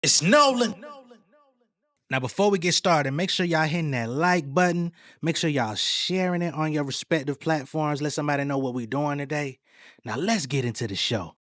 It's Nolan. Now, before we get started, make sure y'all hitting that like button. Make sure y'all sharing it on your respective platforms. Let somebody know what we're doing today. Now, let's get into the show.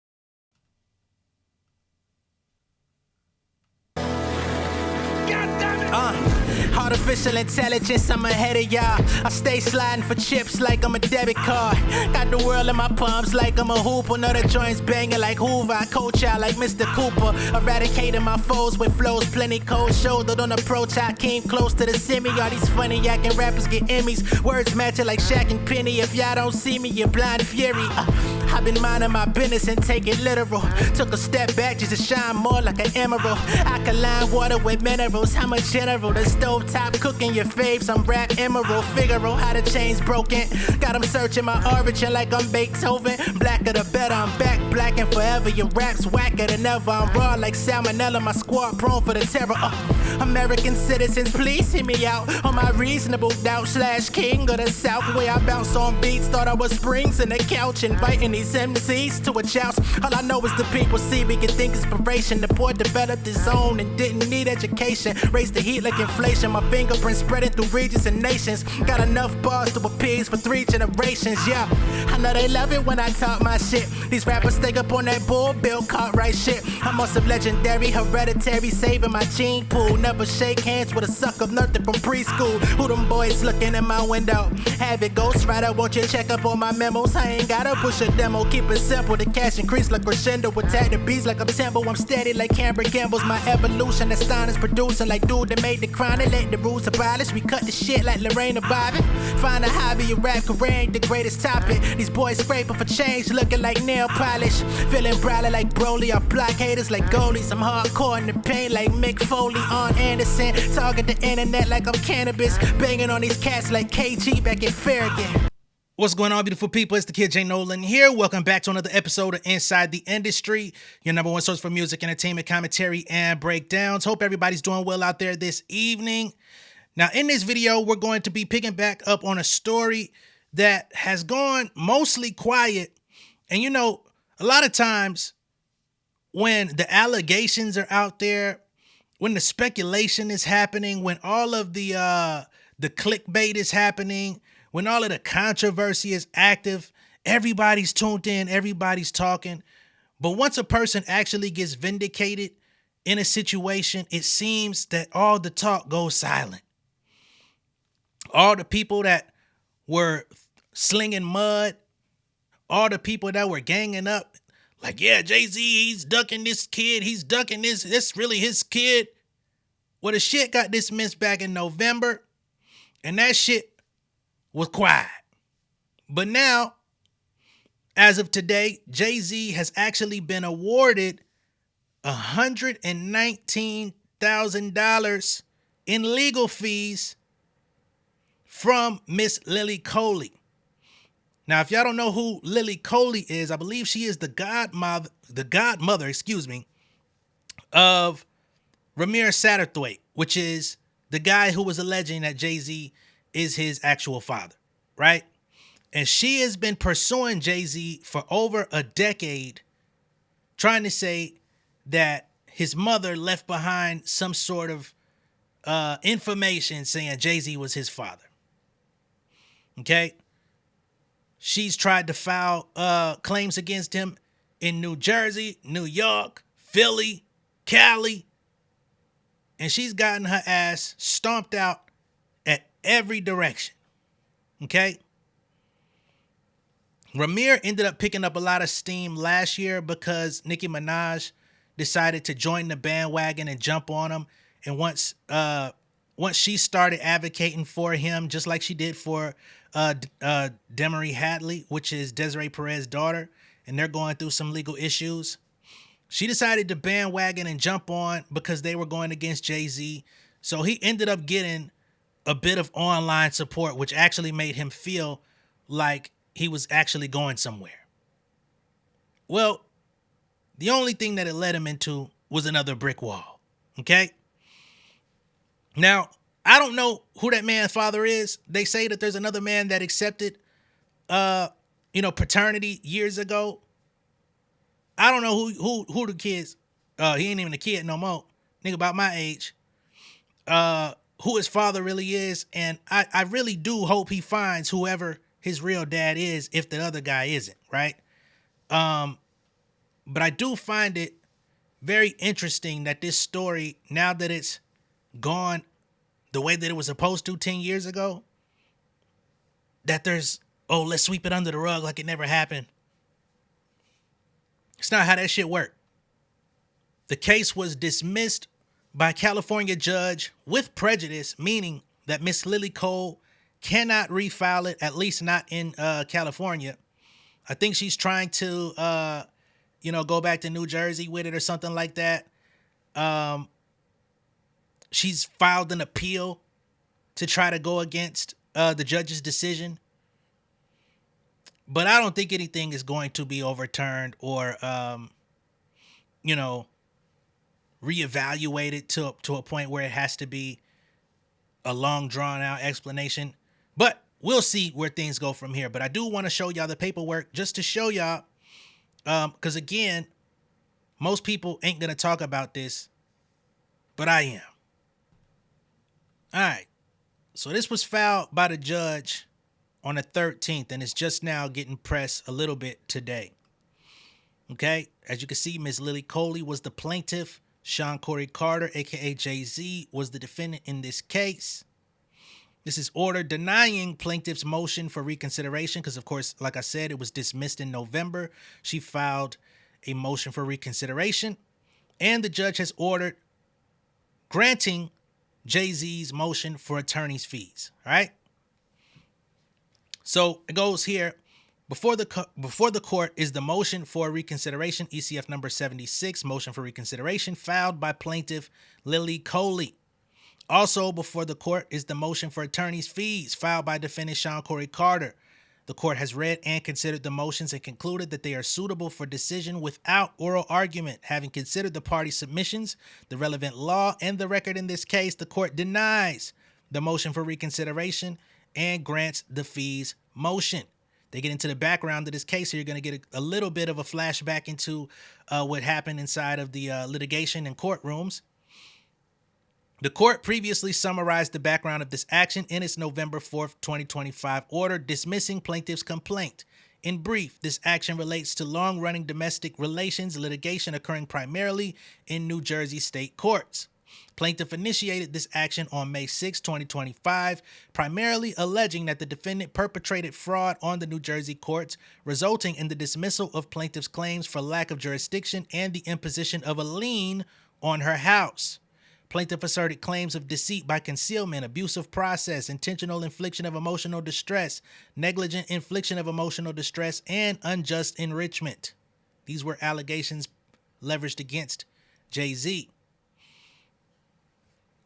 Artificial intelligence, I'm ahead of y'all. I stay sliding for chips like I'm a debit card. Got the world in my palms like I'm a hooper. Know the joints banging like Hoover. I coach out like Mr. Cooper. Eradicating my foes with flows plenty cold. Shouldered on approach, I came close to the semi. All these funny acting rappers get Emmys. Words matching like Shaq and Penny. If y'all don't see me, you're blind fury. I've been minding my business and take it literal. Took a step back just to shine more like an emerald. I can line water with minerals. I'm a general. The stove top cooking your faves. I'm rap emerald. Figaro how the chain's broken. Got them searching my origin like I'm Beethoven. Blacker the better. I'm back black and forever. Your rap's whacker than ever. I'm raw like salmonella. My squad prone for the terror. American citizens, please hear me out on my reasonable doubt / king of the south. Way I bounce on beats. Thought I was springs in the couch inviting these MCs to a joust. All I know is the people see me can think inspiration. The boy developed his own and didn't need education. Raised the heat like inflation. My fingerprints spreading through regions and nations. Got enough bars to appease for 3 generations. Yeah, I know they love it when I talk my shit. These rappers stay up on that bull Bill Cartwright shit. I'm on some legendary hereditary saving my gene pool. Never shake hands with a sucker nurtured from preschool. Who them boys looking in my window? Have it ghostwriter, won't you check up on my memos? I ain't gotta push a demo, keep it simple. The cash increase like crescendo. Attack the beats like I'm tempo. I'm steady like Cameron Campbell's my evolution. Astonishing producing like dude that made the crown and let the rules abolish. We cut the shit like Lorraine Bobby. Find a hobby, a rap career ain't the greatest topic. These boys scraping for change, looking like nail polish. Feeling brawler like Broly. I block haters like goalies. I'm hardcore in the paint like Mick Foley on Anderson. Target the internet like I'm cannabis. Banging on these cats like KG back in Farragut. What's going on, beautiful people? It's the kid J Nolan here. Welcome back to another episode of Inside the Industry, your number one source for music, entertainment, commentary, and breakdowns. Hope everybody's doing well out there this evening. Now, in this video, we're going to be picking back up on a story that has gone mostly quiet. And you know, a lot of times when the allegations are out there, when the speculation is happening, when all of the clickbait is happening, when all of the controversy is active, everybody's tuned in, everybody's talking. But once a person actually gets vindicated in a situation, it seems that all the talk goes silent. All the people that were slinging mud, all the people that were ganging up, like, yeah, Jay-Z, he's ducking this kid, he's ducking this really his kid. Well, the shit got dismissed back in November, and that shit was quiet. But now, as of today, Jay-Z has actually been awarded $119,000 in legal fees from Miss Lily Coley. Now, if y'all don't know who Lily Coley is, I believe she is the godmother, of Ramir Satterthwaite, which is the guy who was alleging that Jay-Z is his actual father, right? And she has been pursuing Jay-Z for over a decade, trying to say that his mother left behind some sort of information saying Jay-Z was his father. Okay? She's tried to file claims against him in New Jersey, New York, Philly, Cali, and she's gotten her ass stomped out at every direction. Okay? Ramir ended up picking up a lot of steam last year because Nicki Minaj decided to join the bandwagon and jump on him. And once she started advocating for him, just like she did for Demery Hadley, which is Desiree Perez's daughter, and they're going through some legal issues, she decided to bandwagon and jump on because they were going against Jay-Z. So he ended up getting a bit of online support, which actually made him feel like he was actually going somewhere. Well, the only thing that it led him into was another brick wall. Okay? Now, I don't know who that man's father is. They say that there's another man that accepted, paternity years ago. I don't know who the kids. He ain't even a kid no more. nigga about my age, who his father really is, and I really do hope he finds whoever his real dad is if the other guy isn't, right? But I do find it very interesting that this story, now that it's gone the way that it was supposed to 10 years ago, that there's, oh, let's sweep it under the rug like it never happened. It's not how that shit worked. The case was dismissed by a California judge with prejudice, meaning that Miss Lily Cole cannot refile it, at least not in California. I think she's trying to, go back to New Jersey with it or something like that. She's filed an appeal to try to go against the judge's decision. But I don't think anything is going to be overturned or, reevaluated to a point where it has to be a long drawn out explanation. But we'll see where things go from here. But I do want to show y'all the paperwork just to show y'all, because again, most people ain't going to talk about this, but I am. All right. So this was filed by the judge on the 13th, and it's just now getting pressed a little bit today. Okay. As you can see, Ms. Lily Coley was the plaintiff. Sean Corey Carter, aka Jay-Z, was the defendant in this case. This is order denying plaintiff's motion for reconsideration because, of course, like I said, it was dismissed in November. She filed a motion for reconsideration, and the judge has ordered granting Jay-Z's motion for attorney's fees. All right. So it goes here. Before the court is the motion for reconsideration, ECF number 76, motion for reconsideration, filed by plaintiff Lily Coley. Also before the court is the motion for attorney's fees, filed by defendant Sean Corey Carter. The court has read and considered the motions and concluded that they are suitable for decision without oral argument. Having considered the party submissions, the relevant law, and the record in this case, the court denies the motion for reconsideration and grants the fees motion. They get into the background of this case. Here, you're going to get a little bit of a flashback into what happened inside of the litigation and courtrooms. The court previously summarized the background of this action in its November 4th, 2025 order dismissing plaintiff's complaint. In brief, this action relates to long-running domestic relations litigation occurring primarily in New Jersey state courts. Plaintiff initiated this action on May 6, 2025, primarily alleging that the defendant perpetrated fraud on the New Jersey courts, resulting in the dismissal of plaintiff's claims for lack of jurisdiction and the imposition of a lien on her house. Plaintiff asserted claims of deceit by concealment, abusive process, intentional infliction of emotional distress, negligent infliction of emotional distress, and unjust enrichment. These were allegations leveraged against Jay-Z.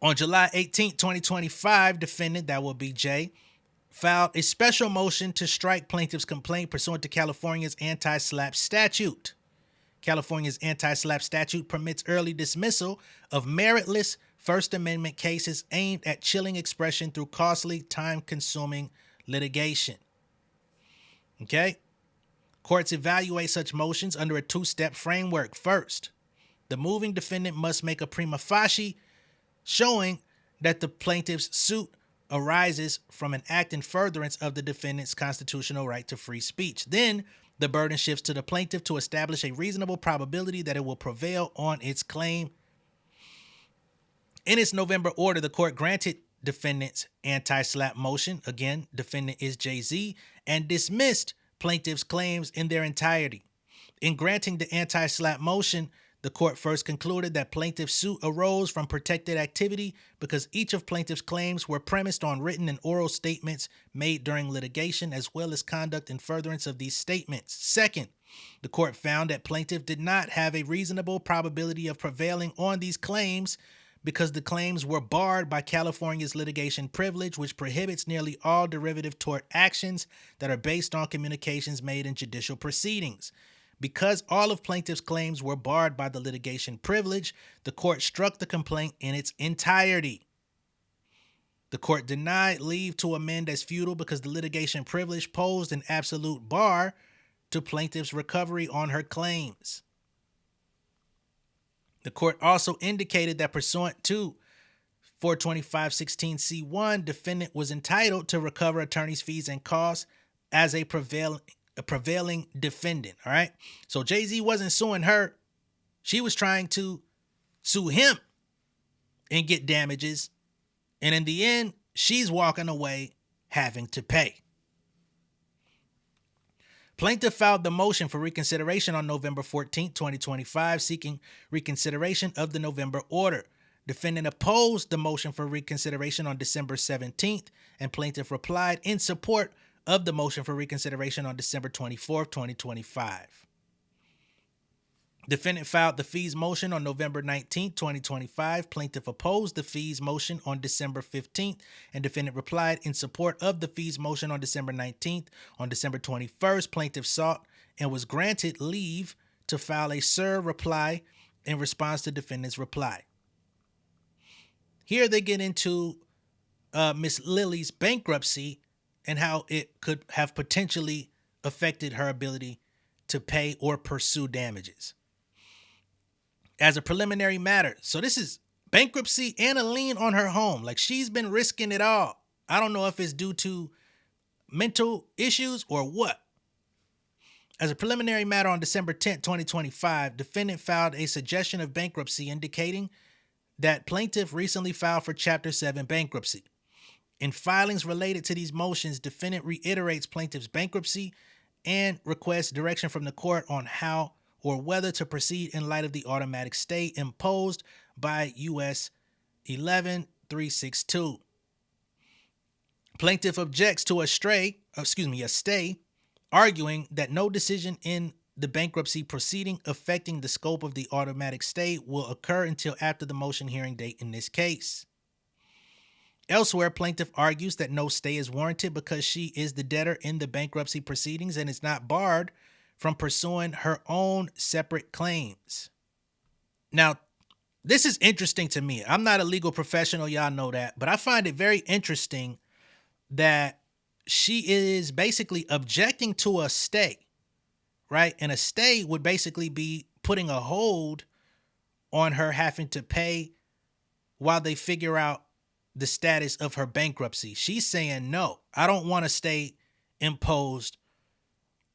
On July 18, 2025, defendant, that will be Jay, filed a special motion to strike plaintiff's complaint pursuant to California's anti-SLAPP statute. California's anti-SLAPP statute permits early dismissal of meritless First Amendment cases aimed at chilling expression through costly, time-consuming litigation. Okay? Courts evaluate such motions under a two-step framework. First, the moving defendant must make a prima facie showing that the plaintiff's suit arises from an act in furtherance of the defendant's constitutional right to free speech. Then, the burden shifts to the plaintiff to establish a reasonable probability that it will prevail on its claim. In its November order, the court granted defendant's anti-SLAPP motion, again, defendant is Jay-Z, and dismissed plaintiff's claims in their entirety. In granting the anti-SLAPP motion, the court first concluded that plaintiff's suit arose from protected activity because each of plaintiff's claims were premised on written and oral statements made during litigation, as well as conduct in furtherance of these statements. Second, the court found that plaintiff did not have a reasonable probability of prevailing on these claims because the claims were barred by California's litigation privilege, which prohibits nearly all derivative tort actions that are based on communications made in judicial proceedings. Because all of plaintiff's claims were barred by the litigation privilege, the court struck the complaint in its entirety. The court denied leave to amend as futile because the litigation privilege posed an absolute bar to plaintiff's recovery on her claims. The court also indicated that pursuant to 425.16c1, defendant was entitled to recover attorney's fees and costs as a prevailing defendant. All right. So Jay-Z wasn't suing her. She was trying to sue him and get damages. And in the end, she's walking away having to pay. Plaintiff filed the motion for reconsideration on November 14, 2025, seeking reconsideration of the November order. Defendant opposed the motion for reconsideration on December 17th, and plaintiff replied in support of the motion for reconsideration on December 24, 2025. Defendant filed the fees motion on November 19, 2025. Plaintiff opposed the fees motion on December 15th, and defendant replied in support of the fees motion on December 19th. On December 21st, plaintiff sought and was granted leave to file a SIR reply in response to defendant's reply. Here they get into Miss Lily's bankruptcy and how it could have potentially affected her ability to pay or pursue damages. As a preliminary matter, so this is bankruptcy and a lien on her home. Like, she's been risking it all. I don't know if it's due to mental issues or what. As a preliminary matter, on December 10th, 2025, defendant filed a suggestion of bankruptcy indicating that plaintiff recently filed for Chapter 7 bankruptcy. In filings related to these motions, defendant reiterates plaintiff's bankruptcy and requests direction from the court on how or whether to proceed in light of the automatic stay imposed by U.S. 11362. Plaintiff objects to a stay, arguing that no decision in the bankruptcy proceeding affecting the scope of the automatic stay will occur until after the motion hearing date in this case. Elsewhere, plaintiff argues that no stay is warranted because she is the debtor in the bankruptcy proceedings and is not barred from pursuing her own separate claims. Now, this is interesting to me. I'm not a legal professional, y'all know that, but I find it very interesting that she is basically objecting to a stay, right? And a stay would basically be putting a hold on her having to pay while they figure out the status of her bankruptcy. She's saying, no, I don't want to stay imposed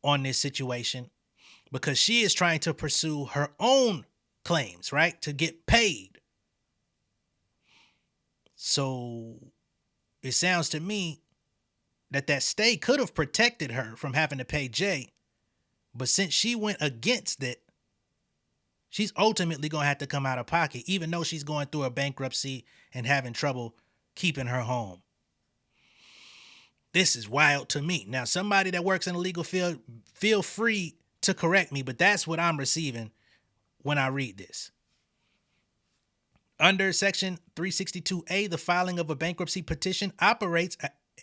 on this situation because she is trying to pursue her own claims, right? To get paid. So it sounds to me that stay could have protected her from having to pay Jay. But since she went against it, she's ultimately going to have to come out of pocket, even though she's going through a bankruptcy and having trouble keeping her home. This is wild to me. Now, somebody that works in the legal field, feel free to correct me, but that's what I'm receiving when I read this. Under Section 362A, the filing of a bankruptcy petition operates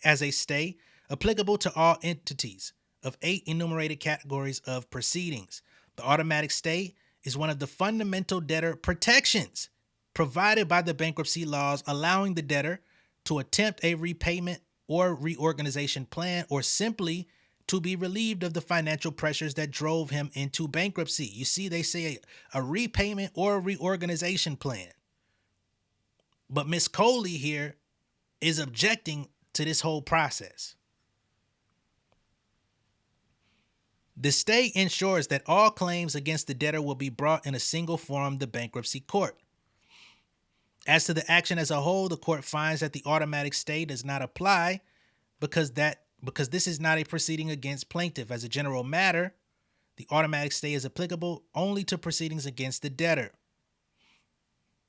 as a stay applicable to all entities of 8 enumerated categories of proceedings. The automatic stay is one of the fundamental debtor protections provided by the bankruptcy laws, allowing the debtor to attempt a repayment or reorganization plan, or simply to be relieved of the financial pressures that drove him into bankruptcy. You see, they say a repayment or a reorganization plan. But Miss Coley here is objecting to this whole process. The stay ensures that all claims against the debtor will be brought in a single forum, the bankruptcy court. As to the action as a whole, the court finds that the automatic stay does not apply because this is not a proceeding against plaintiff. As a general matter, the automatic stay is applicable only to proceedings against the debtor.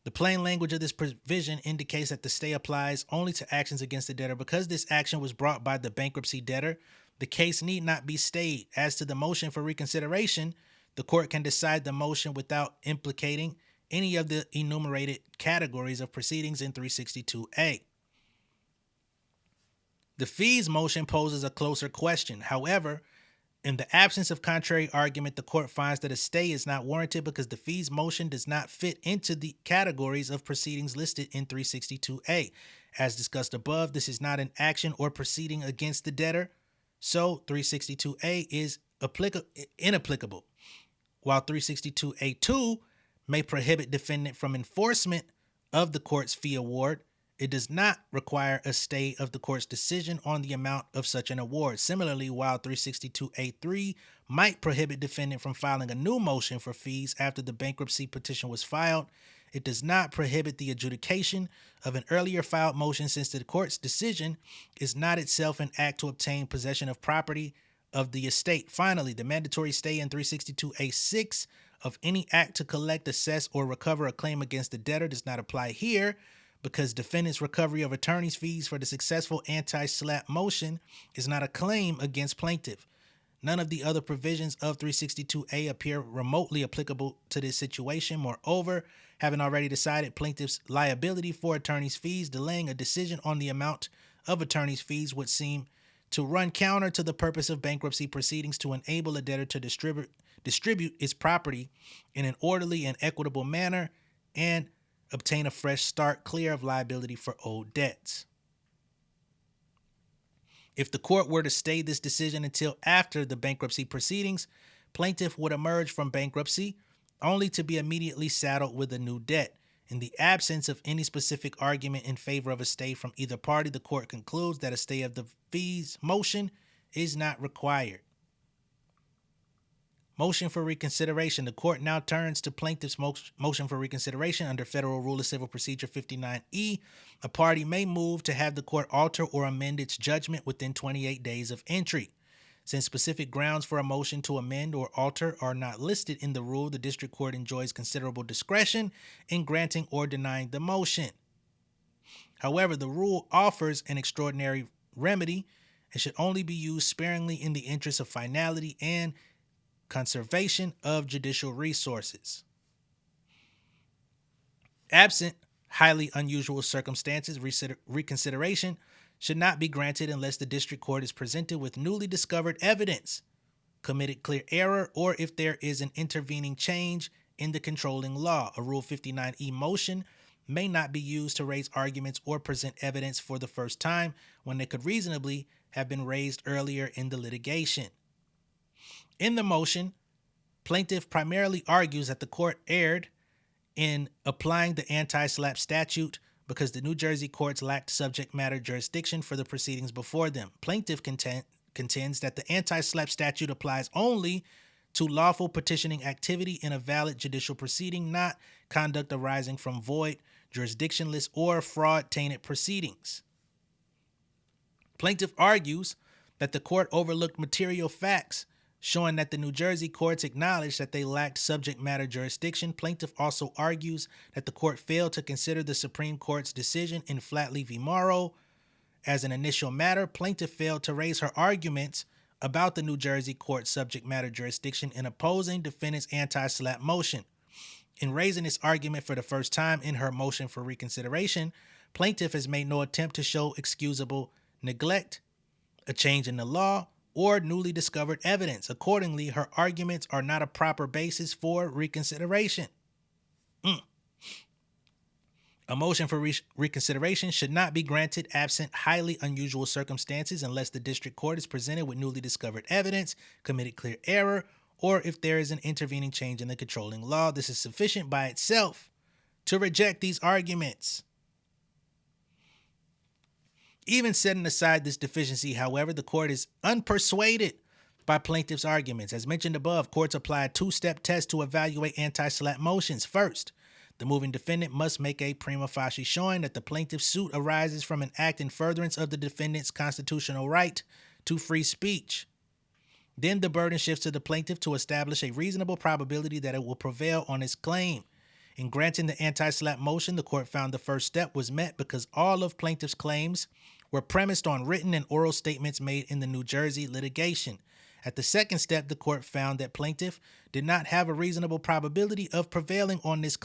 The plain language of this provision indicates that the stay applies only to actions against the debtor. Because this action was brought by the bankruptcy debtor, the case need not be stayed. As to the motion for reconsideration, the court can decide the motion without implicating any of the enumerated categories of proceedings in 362A. The fees motion poses a closer question. However, in the absence of contrary argument, the court finds that a stay is not warranted because the fees motion does not fit into the categories of proceedings listed in 362A. As discussed above, this is not an action or proceeding against the debtor, so 362A is inapplicable, while 362A2 may prohibit defendant from enforcement of the court's fee award. It does not require a stay of the court's decision on the amount of such an award. Similarly, while 362A3 might prohibit defendant from filing a new motion for fees after the bankruptcy petition was filed, it does not prohibit the adjudication of an earlier filed motion, since the court's decision is not itself an act to obtain possession of property of the estate. Finally, the mandatory stay in 362A6 of any act to collect, assess, or recover a claim against the debtor does not apply here, because defendant's recovery of attorney's fees for the successful anti-SLAPP motion is not a claim against plaintiff. None of the other provisions of 362A appear remotely applicable to this situation. Moreover, having already decided plaintiff's liability for attorney's fees, delaying a decision on the amount of attorney's fees would seem to run counter to the purpose of bankruptcy proceedings, to enable a debtor to distribute its property in an orderly and equitable manner and obtain a fresh start clear of liability for owed debts. If the court were to stay this decision until after the bankruptcy proceedings, plaintiff would emerge from bankruptcy only to be immediately saddled with a new debt. In the absence of any specific argument in favor of a stay from either party, the court concludes that a stay of the fees motion is not required. Motion for reconsideration. The court now turns to plaintiff's motion for reconsideration under Federal Rule of Civil Procedure 59E. A party may move to have the court alter or amend its judgment within 28 days of entry. Since specific grounds for a motion to amend or alter are not listed in the rule, the district court enjoys considerable discretion in granting or denying the motion. However, the rule offers an extraordinary remedy and should only be used sparingly in the interest of finality and conservation of judicial resources. Absent highly unusual circumstances, reconsideration should not be granted unless the district court is presented with newly discovered evidence, committed clear error, or if there is an intervening change in the controlling law. A Rule 59E motion may not be used to raise arguments or present evidence for the first time when they could reasonably have been raised earlier in the litigation. In the motion, plaintiff primarily argues that the court erred in applying the anti-SLAPP statute because the New Jersey courts lacked subject matter jurisdiction for the proceedings before them. Plaintiff contends that the anti-SLAPP statute applies only to lawful petitioning activity in a valid judicial proceeding, not conduct arising from void, jurisdictionless, or fraud-tainted proceedings. Plaintiff argues that the court overlooked material facts showing that the New Jersey courts acknowledged that they lacked subject matter jurisdiction. Plaintiff also argues that the court failed to consider the Supreme Court's decision in Flatley v. Morrow as an initial matter. Plaintiff failed to raise her arguments about the New Jersey court's subject matter jurisdiction in opposing defendant's anti-SLAPP motion. In raising this argument for the first time in her motion for reconsideration, plaintiff has made no attempt to show excusable neglect, a change in the law, or newly discovered evidence. Accordingly, her arguments are not a proper basis for reconsideration. A motion for reconsideration should not be granted absent highly unusual circumstances unless the district court is presented with newly discovered evidence, committed clear error, or if there is an intervening change in the controlling law. This is sufficient by itself to reject these arguments. Even setting aside this deficiency, however, the court is unpersuaded by plaintiff's arguments. As mentioned above, courts apply a two-step test to evaluate anti-SLAPP motions. First, the moving defendant must make a prima facie showing that the plaintiff's suit arises from an act in furtherance of the defendant's constitutional right to free speech. Then the burden shifts to the plaintiff to establish a reasonable probability that it will prevail on its claim. In granting the anti-SLAPP motion, the court found the first step was met because all of plaintiff's claims were premised on written and oral statements made in the New Jersey litigation. At the second step, the court found that plaintiff did not have a reasonable probability of prevailing on these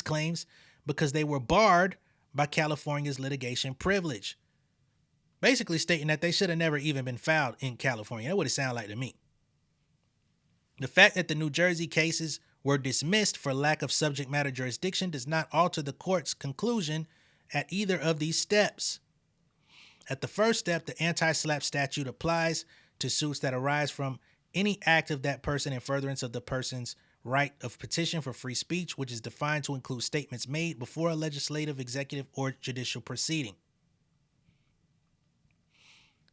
claims because they were barred by California's litigation privilege. Basically stating that they should have never even been filed in California. That's what it sounded like to me. The fact that the New Jersey cases were dismissed for lack of subject matter jurisdiction does not alter the court's conclusion at either of these steps. At the first step, the anti-SLAPP statute applies to suits that arise from any act of that person in furtherance of the person's right of petition for free speech, which is defined to include statements made before a legislative, executive, or judicial proceeding.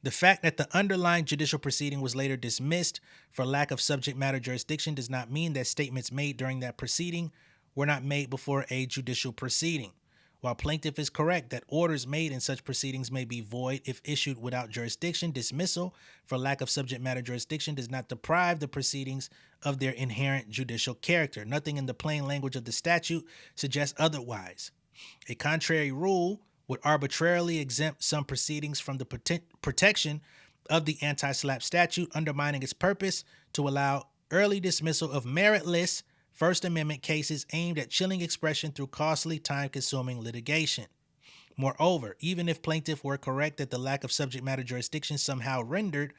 The fact that the underlying judicial proceeding was later dismissed for lack of subject matter jurisdiction does not mean that statements made during that proceeding were not made before a judicial proceeding. While plaintiff is correct that orders made in such proceedings may be void if issued without jurisdiction, dismissal for lack of subject matter jurisdiction does not deprive the proceedings of their inherent judicial character. Nothing in the plain language of the statute suggests otherwise. A contrary rule would arbitrarily exempt some proceedings from the protection of the anti-SLAPP statute, undermining its purpose to allow early dismissal of meritless First Amendment cases aimed at chilling expression through costly, time-consuming litigation. Moreover, even if plaintiff were correct that the lack of subject matter jurisdiction somehow rendered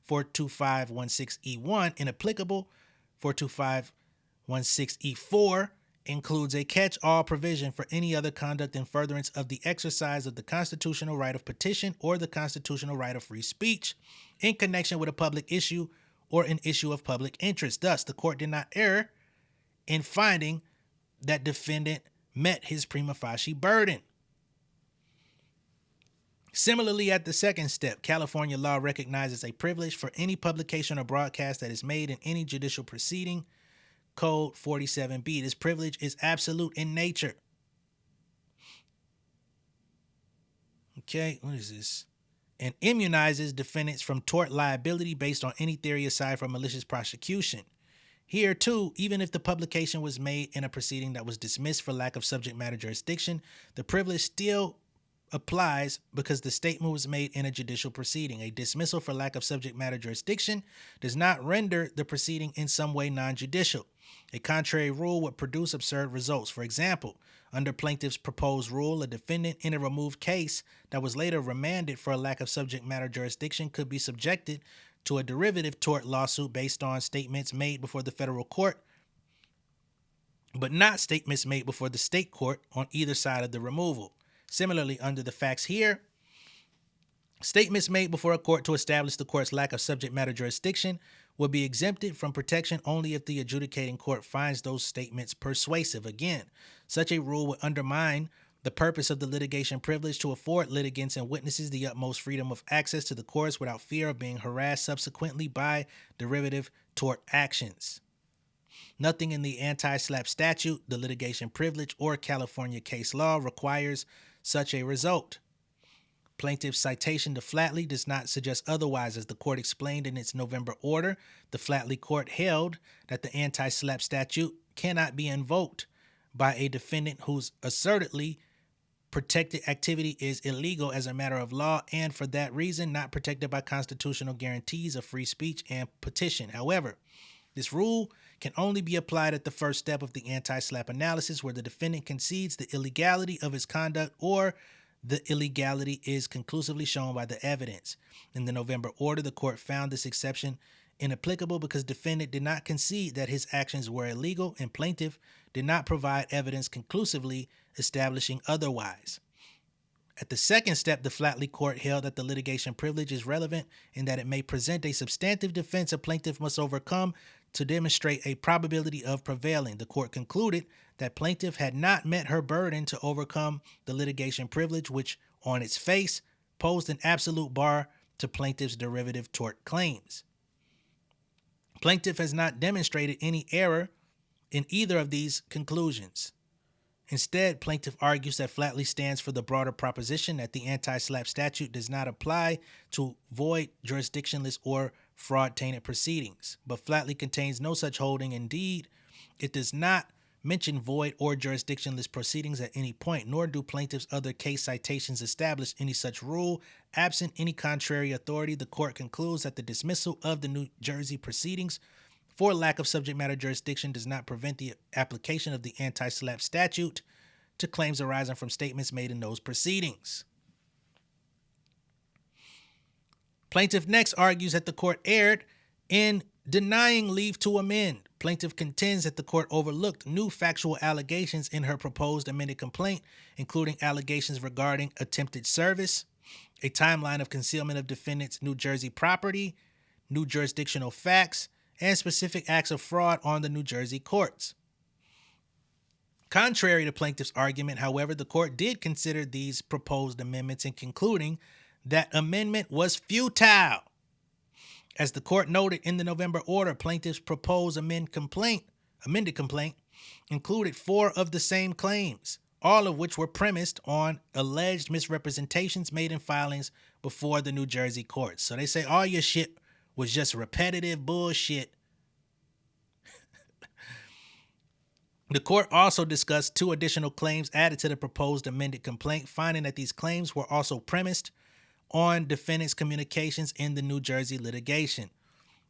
42516E1 inapplicable, 42516E4 includes a catch-all provision for any other conduct in furtherance of the exercise of the constitutional right of petition or the constitutional right of free speech in connection with a public issue or an issue of public interest. Thus, the court did not err in finding that defendant met his prima facie burden. Similarly, at the second step, California law recognizes a privilege for any publication or broadcast that is made in any judicial proceeding. Code 47B. This privilege is absolute in nature. Okay, what is this? And immunizes defendants from tort liability based on any theory aside from malicious prosecution. Here, too, even if the publication was made in a proceeding that was dismissed for lack of subject matter jurisdiction, the privilege still applies because the statement was made in a judicial proceeding. A dismissal for lack of subject matter jurisdiction does not render the proceeding in some way non-judicial. A contrary rule would produce absurd results. For example, under plaintiff's proposed rule, a defendant in a removed case that was later remanded for a lack of subject matter jurisdiction could be subjected to a derivative tort lawsuit based on statements made before the federal court, but not statements made before the state court on either side of the removal. Similarly, under the facts here, statements made before a court to establish the court's lack of subject matter jurisdiction would be exempted from protection only if the adjudicating court finds those statements persuasive. Again, such a rule would undermine the purpose of the litigation privilege to afford litigants and witnesses the utmost freedom of access to the courts without fear of being harassed subsequently by derivative tort actions. Nothing in the anti-SLAPP statute, the litigation privilege, or California case law requires such a result. Plaintiff's citation to Flatley does not suggest otherwise. As the court explained in its November order, the Flatley court held that the anti-SLAPP statute cannot be invoked by a defendant whose assertedly protected activity is illegal as a matter of law and for that reason not protected by constitutional guarantees of free speech and petition. However, this rule can only be applied at the first step of the anti-SLAPP analysis where the defendant concedes the illegality of his conduct or the illegality is conclusively shown by the evidence. In the November order, the court found this exception inapplicable because defendant did not concede that his actions were illegal and plaintiff did not provide evidence conclusively establishing otherwise. At the second step, the Flatley court held that the litigation privilege is relevant in that it may present a substantive defense a plaintiff must overcome to demonstrate a probability of prevailing. The court concluded that plaintiff had not met her burden to overcome the litigation privilege, which on its face posed an absolute bar to plaintiff's derivative tort claims. Plaintiff has not demonstrated any error in either of these conclusions. Instead, plaintiff argues that Flatley stands for the broader proposition that the anti-SLAPP statute does not apply to void, jurisdictionless, or fraud-tainted proceedings. But Flatley contains no such holding. Indeed, it does not mention void or jurisdictionless proceedings at any point, nor do plaintiff's other case citations establish any such rule. Absent any contrary authority, the court concludes that the dismissal of the New Jersey proceedings for lack of subject matter jurisdiction does not prevent the application of the anti-SLAPP statute to claims arising from statements made in those proceedings. Plaintiff next argues that the court erred in denying leave to amend. Plaintiff contends that the court overlooked new factual allegations in her proposed amended complaint, including allegations regarding attempted service, a timeline of concealment of defendant's New Jersey property, new jurisdictional facts, and specific acts of fraud on the New Jersey courts. Contrary to plaintiff's argument, however, the court did consider these proposed amendments in concluding that amendment was futile. As the court noted in the November order, plaintiff's proposed amended complaint included 4 of the same claims, all of which were premised on alleged misrepresentations made in filings before the New Jersey courts. So they say all your shit was just repetitive bullshit. The court also discussed 2 additional claims added to the proposed amended complaint, finding that these claims were also premised on defendants' communications in the New Jersey litigation.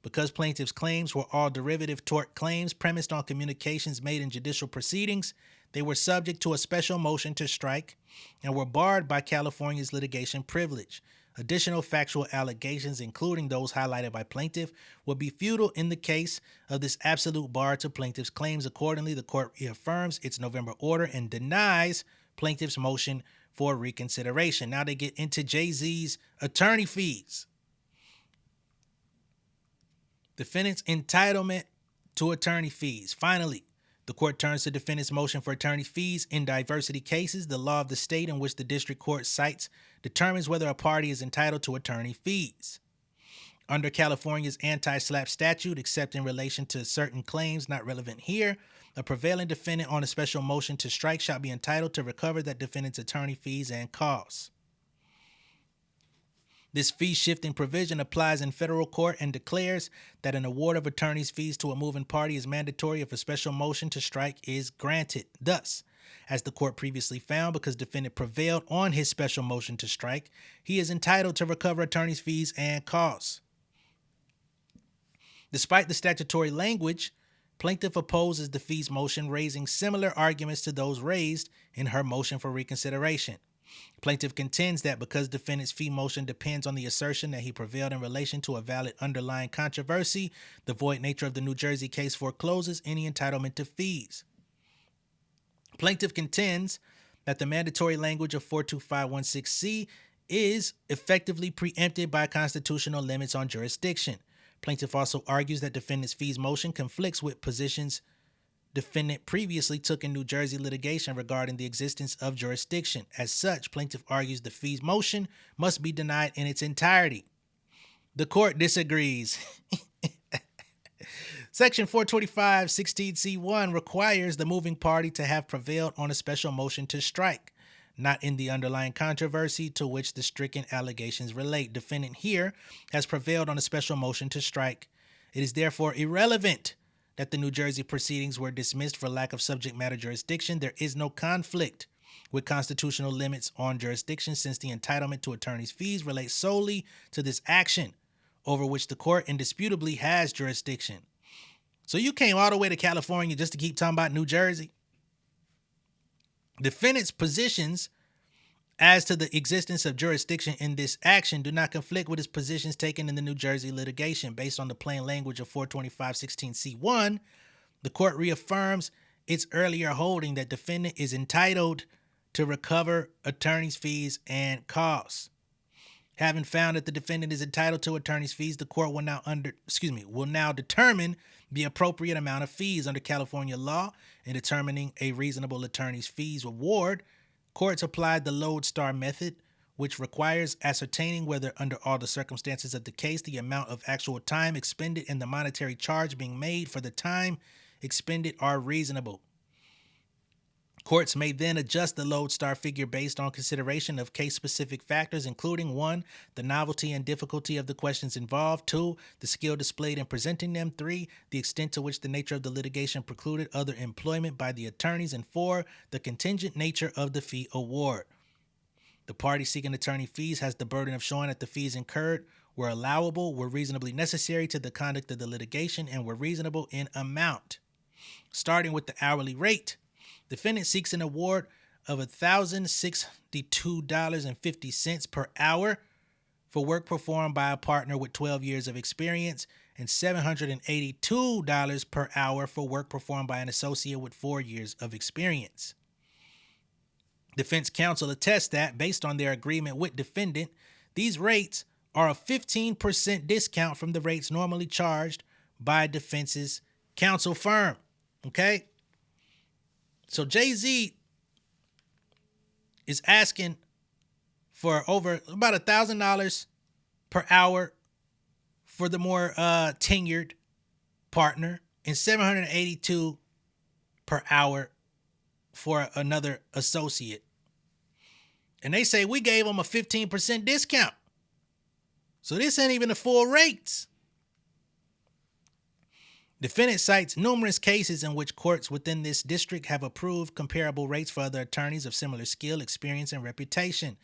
Because plaintiffs' claims were all derivative tort claims premised on communications made in judicial proceedings, they were subject to a special motion to strike and were barred by California's litigation privilege. Additional factual allegations, including those highlighted by plaintiff, would be futile in the case of this absolute bar to plaintiff's claims. Accordingly, the court reaffirms its November order and denies plaintiff's motion for reconsideration. Now they get into Jay-Z's attorney fees. Defendant's entitlement to attorney fees. Finally, the court turns to defendant's motion for attorney fees. In diversity cases, the law of the state in which the district court cites determines whether a party is entitled to attorney fees. Under California's anti-SLAPP statute, except in relation to certain claims not relevant here, a prevailing defendant on a special motion to strike shall be entitled to recover that defendant's attorney fees and costs. This fee-shifting provision applies in federal court and declares that an award of attorney's fees to a moving party is mandatory if a special motion to strike is granted. Thus, as the court previously found, because defendant prevailed on his special motion to strike, he is entitled to recover attorney's fees and costs. Despite the statutory language, plaintiff opposes the fees motion, raising similar arguments to those raised in her motion for reconsideration. Plaintiff contends that because defendant's fee motion depends on the assertion that he prevailed in relation to a valid underlying controversy, the void nature of the New Jersey case forecloses any entitlement to fees. Plaintiff contends that the mandatory language of 42516C is effectively preempted by constitutional limits on jurisdiction. Plaintiff also argues that defendant's fees motion conflicts with positions defendant previously took in New Jersey litigation regarding the existence of jurisdiction. As such, plaintiff argues the fees motion must be denied in its entirety. The court disagrees. Section 425(16)(c)(1) requires the moving party to have prevailed on a special motion to strike, not in the underlying controversy to which the stricken allegations relate. Defendant here has prevailed on a special motion to strike. It is therefore irrelevant that the New Jersey proceedings were dismissed for lack of subject matter jurisdiction. There is no conflict with constitutional limits on jurisdiction, since the entitlement to attorney's fees relates solely to this action over which the court indisputably has jurisdiction. So you came all the way to California just to keep talking about New Jersey? Defendant's positions as to the existence of jurisdiction in this action do not conflict with his positions taken in the New Jersey litigation. Based on the plain language of 425(16)(c)(1), the court reaffirms its earlier holding that defendant is entitled to recover attorney's fees and costs. Having found that the defendant is entitled to attorney's fees, the court will now determine the appropriate amount of fees under California law. In determining a reasonable attorney's fees award, courts applied the lodestar method, which requires ascertaining whether, under all the circumstances of the case, the amount of actual time expended and the monetary charge being made for the time expended are reasonable. Courts may then adjust the lodestar figure based on consideration of case-specific factors, including 1, the novelty and difficulty of the questions involved, 2, the skill displayed in presenting them, 3, the extent to which the nature of the litigation precluded other employment by the attorneys, and 4, the contingent nature of the fee award. The party seeking attorney fees has the burden of showing that the fees incurred were allowable, were reasonably necessary to the conduct of the litigation, and were reasonable in amount. Starting with the hourly rate, defendant seeks an award of $1,062.50 per hour for work performed by a partner with 12 years of experience and $782 per hour for work performed by an associate with 4 years of experience. Defense counsel attests that, based on their agreement with defendant, these rates are a 15% discount from the rates normally charged by defense's counsel firm. Okay? So Jay-Z is asking for over about $1,000 per hour for the more tenured partner and $782 per hour for another associate. And they say we gave them a 15% discount. So this ain't even the full rates. Defendant cites numerous cases in which courts within this district have approved comparable rates for other attorneys of similar skill, experience, and reputation.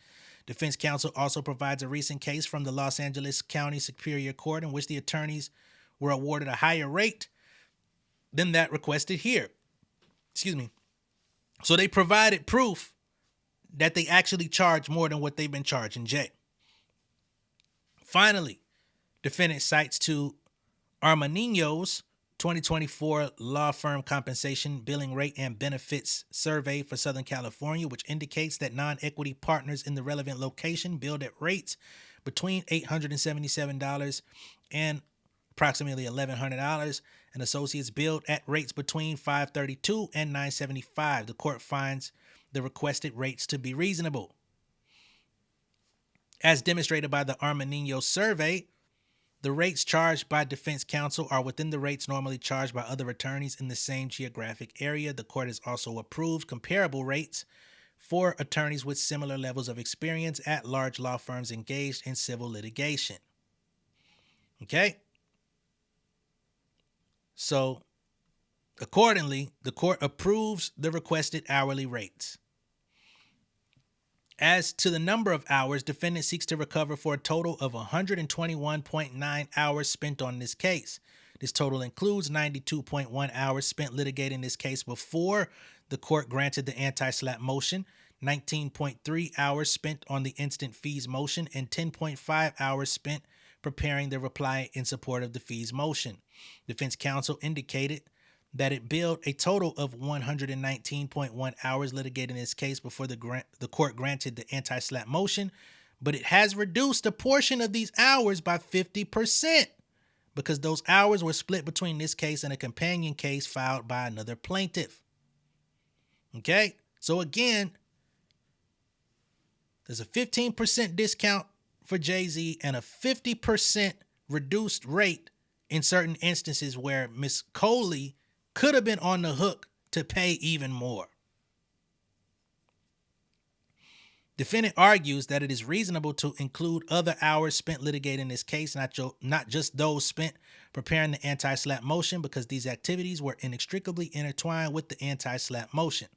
Defense counsel also provides a recent case from the Los Angeles County Superior Court in which the attorneys were awarded a higher rate than that requested here. Excuse me. So they provided proof that they actually charge more than what they've been charging Jay. Finally, defendant cites to Armanino's 2024 law firm compensation, billing rate, and benefits survey for Southern California, which indicates that non-equity partners in the relevant location billed at rates between $877 and approximately $1,100, and associates billed at rates between $532 and $975. The court finds the requested rates to be reasonable. As demonstrated by the Armanino survey, the rates charged by defense counsel are within the rates normally charged by other attorneys in the same geographic area. The court has also approved comparable rates for attorneys with similar levels of experience at large law firms engaged in civil litigation. Okay? So, accordingly, the court approves the requested hourly rates. As to the number of hours, defendant seeks to recover for a total of 121.9 hours spent on this case. This total includes 92.1 hours spent litigating this case before the court granted the anti-SLAPP motion, 19.3 hours spent on the instant fees motion, and 10.5 hours spent preparing the reply in support of the fees motion. Defense counsel indicated that it billed a total of 119.1 hours litigating this case before the court granted the anti-SLAPP motion, but it has reduced a portion of these hours by 50% because those hours were split between this case and a companion case filed by another plaintiff. Okay? So again, there's a 15% discount for Jay-Z and a 50% reduced rate in certain instances where Miss Coley could have been on the hook to pay even more. Defendant argues that it is reasonable to include other hours spent litigating this case, not just those spent preparing the anti-SLAPP motion, because these activities were inextricably intertwined with the anti-SLAPP motion.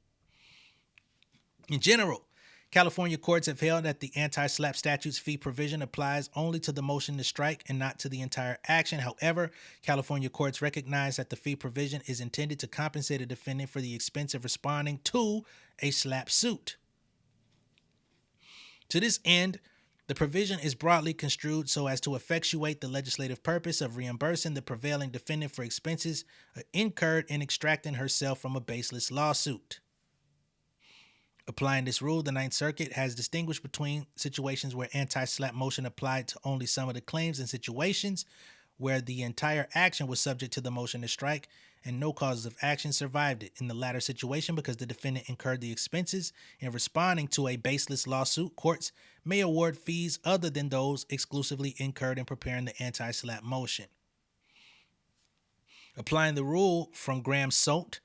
In general, California courts have held that the anti-SLAPP statute's fee provision applies only to the motion to strike and not to the entire action. However, California courts recognize that the fee provision is intended to compensate a defendant for the expense of responding to a SLAPP suit. To this end, the provision is broadly construed so as to effectuate the legislative purpose of reimbursing the prevailing defendant for expenses incurred in extracting herself from a baseless lawsuit. Applying this rule, the Ninth Circuit has distinguished between situations where anti-SLAPP motion applied to only some of the claims and situations where the entire action was subject to the motion to strike and no causes of action survived it. In the latter situation, because the defendant incurred the expenses in responding to a baseless lawsuit, courts may award fees other than those exclusively incurred in preparing the anti-SLAPP motion. Applying the rule from Grrrls,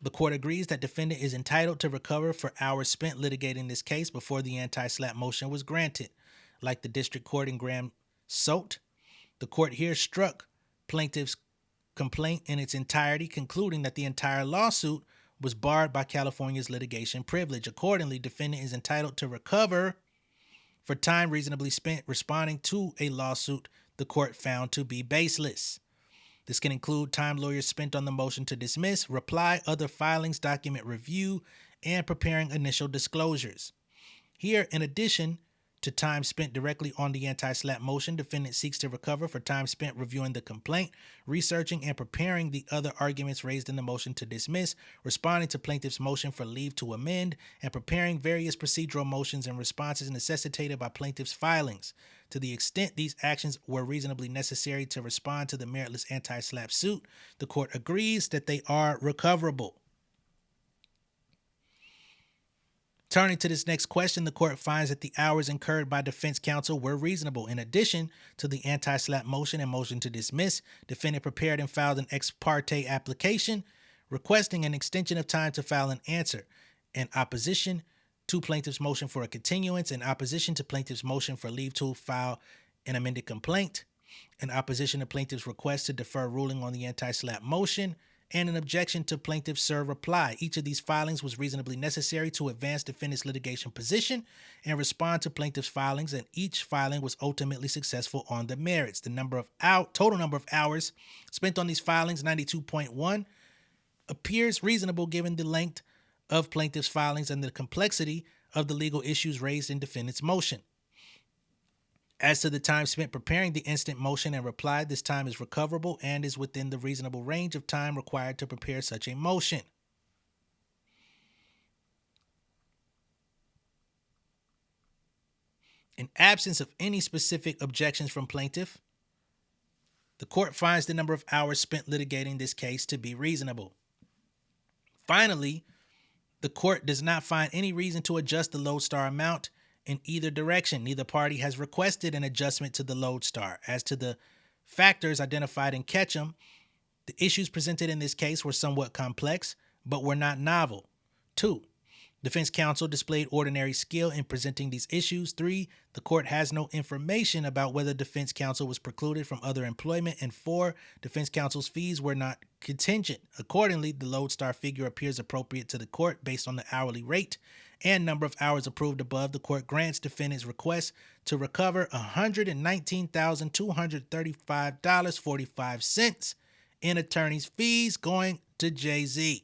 the court agrees that defendant is entitled to recover for hours spent litigating this case before the anti-SLAPP motion was granted. Like the district court in Grrrls, the court here struck plaintiff's complaint in its entirety, concluding that the entire lawsuit was barred by California's litigation privilege. Accordingly, defendant is entitled to recover for time reasonably spent responding to a lawsuit the court found to be baseless. This can include time lawyers spent on the motion to dismiss, reply, other filings, document review, and preparing initial disclosures. Here, in addition to time spent directly on the anti-SLAPP motion, defendant seeks to recover for time spent reviewing the complaint, researching and preparing the other arguments raised in the motion to dismiss, responding to plaintiff's motion for leave to amend, and preparing various procedural motions and responses necessitated by plaintiff's filings. To the extent these actions were reasonably necessary to respond to the meritless anti-SLAPP suit, the court agrees that they are recoverable. Turning to this next question, the court finds that the hours incurred by defense counsel were reasonable. In addition to the anti-SLAPP motion and motion to dismiss, defendant prepared and filed an ex parte application requesting an extension of time to file an answer in opposition to plaintiff's motion for a continuance, in opposition to plaintiff's motion for leave to file an amended complaint, in opposition to plaintiff's request to defer ruling on the anti-SLAPP motion, and an objection to plaintiff's served reply. Each of these filings was reasonably necessary to advance defendant's litigation position and respond to plaintiff's filings, and each filing was ultimately successful on the merits. The total number of hours spent on these filings, 92.1, appears reasonable given the length of plaintiff's filings and the complexity of the legal issues raised in defendant's motion. As to the time spent preparing the instant motion and reply, this time is recoverable and is within the reasonable range of time required to prepare such a motion. In absence of any specific objections from plaintiff, the court finds the number of hours spent litigating this case to be reasonable. Finally, the court does not find any reason to adjust the lodestar amount in either direction. Neither party has requested an adjustment to the lodestar. As to the factors identified in Ketchum, the issues presented in this case were somewhat complex, but were not novel. 2, defense counsel displayed ordinary skill in presenting these issues. 3, the court has no information about whether defense counsel was precluded from other employment. And 4, defense counsel's fees were not contingent. Accordingly, the lodestar figure appears appropriate to the court based on the hourly rate and number of hours approved above. The court grants defendant's request to recover $119,235.45 in attorney's fees going to Jay-Z.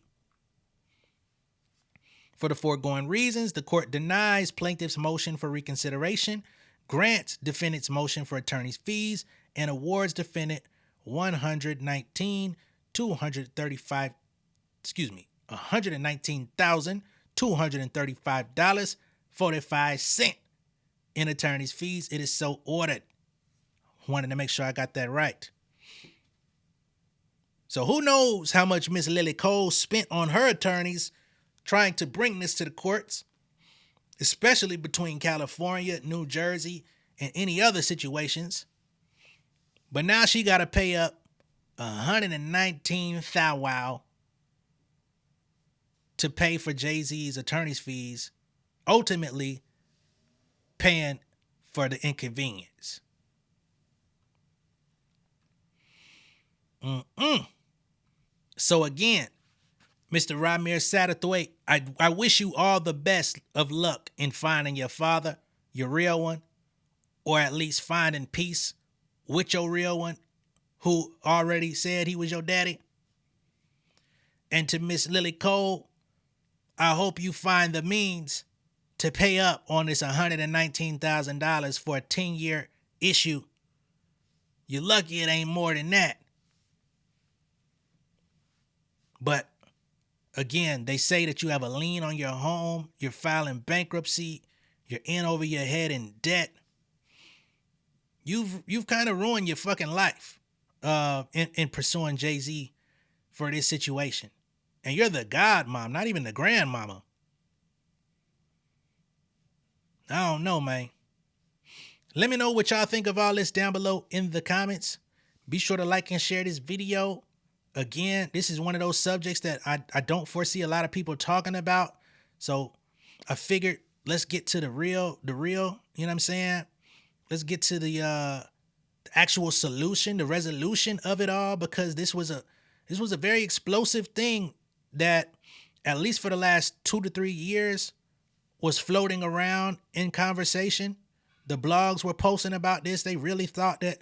For the foregoing reasons, the court denies plaintiff's motion for reconsideration, grants defendant's motion for attorney's fees, and awards defendant $119,235.45 in attorney's fees. It is so ordered. Wanted to make sure I got that right. So who knows how much Miss Lily Cole spent on her attorneys trying to bring this to the courts, especially between California, New Jersey, and any other situations. But now she got to pay up $119,000 to pay for Jay-Z's attorney's fees, ultimately paying for the inconvenience. So again, Mr. Ramir Satterthwaite, I wish you all the best of luck in finding your father, your real one, or at least finding peace with your real one who already said he was your daddy. And to Miss Lily Cole, I hope you find the means to pay up on this $119,000 for a 10-year issue. You're lucky it ain't more than that. But again, they say that you have a lien on your home, you're filing bankruptcy, you're in over your head in debt. You've kind of ruined your fucking life in pursuing Jay-Z for this situation. And you're the godmom, not even the grandmama. I don't know, man. Let me know what y'all think of all this down below in the comments. Be sure to like and share this video. Again, this is one of those subjects that I don't foresee a lot of people talking about. So I figured let's get to the real, you know what I'm saying? Let's get to the actual solution, the resolution of it all, because this was a very explosive thing that, at least for the last 2 to 3 years, was floating around in conversation. The blogs were posting about this. They really thought that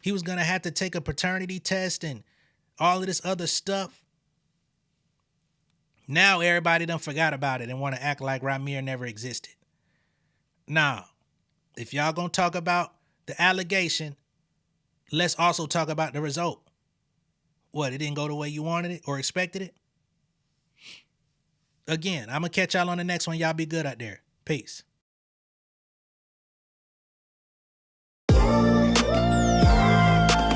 he was going to have to take a paternity test and all of this other stuff. Now everybody done forgot about it and want to act like Ramir never existed. Nah, If y'all gonna talk about the allegation, let's also talk about the result. What, it didn't go the way you wanted it or expected it? Again, I'm gonna catch y'all on the next one. Y'all be good out there. Peace.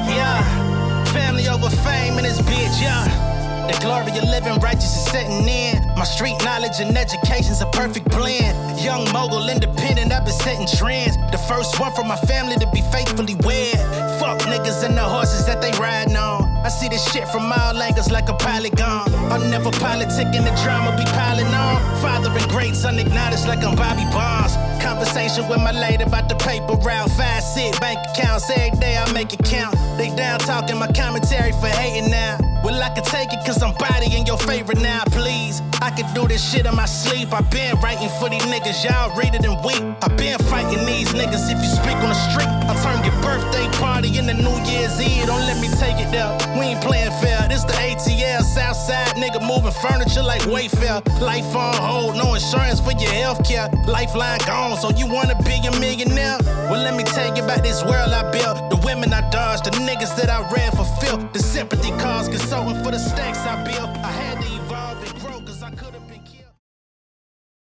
Yeah, family over fame in this bitch, yeah. The glory of living righteous is setting in. My street knowledge and education's a perfect blend. Young mogul, independent, I've been setting trends. The first one from my family to be faithfully wed. Fuck niggas and the horses that they riding on. I see this shit from all angles like a polygon. I'll never politic and the drama be piling on. Father and great son acknowledged like I'm Bobby Bonds. Conversation with my lady about the paper route. 5 sit bank accounts every day I make it count. They down talking my commentary for hating now. Well, I can take it cause I'm bodying your favorite now, please. I can do this shit in my sleep. I been writing for these niggas, y'all read it and weep. I been fighting these niggas if you speak on the street. I'll turn your birthday party into New Year's Eve. Don't let me take it there. We ain't playing fair. This the ATL, Southside nigga moving furniture like Wayfair. Life on hold, no insurance for your healthcare. Lifeline gone, so you wanna be a millionaire? Well, let me tell you about this world I built. The women I dodged, the niggas that I read for filth. The sympathy cause consulting for the stacks I built. I had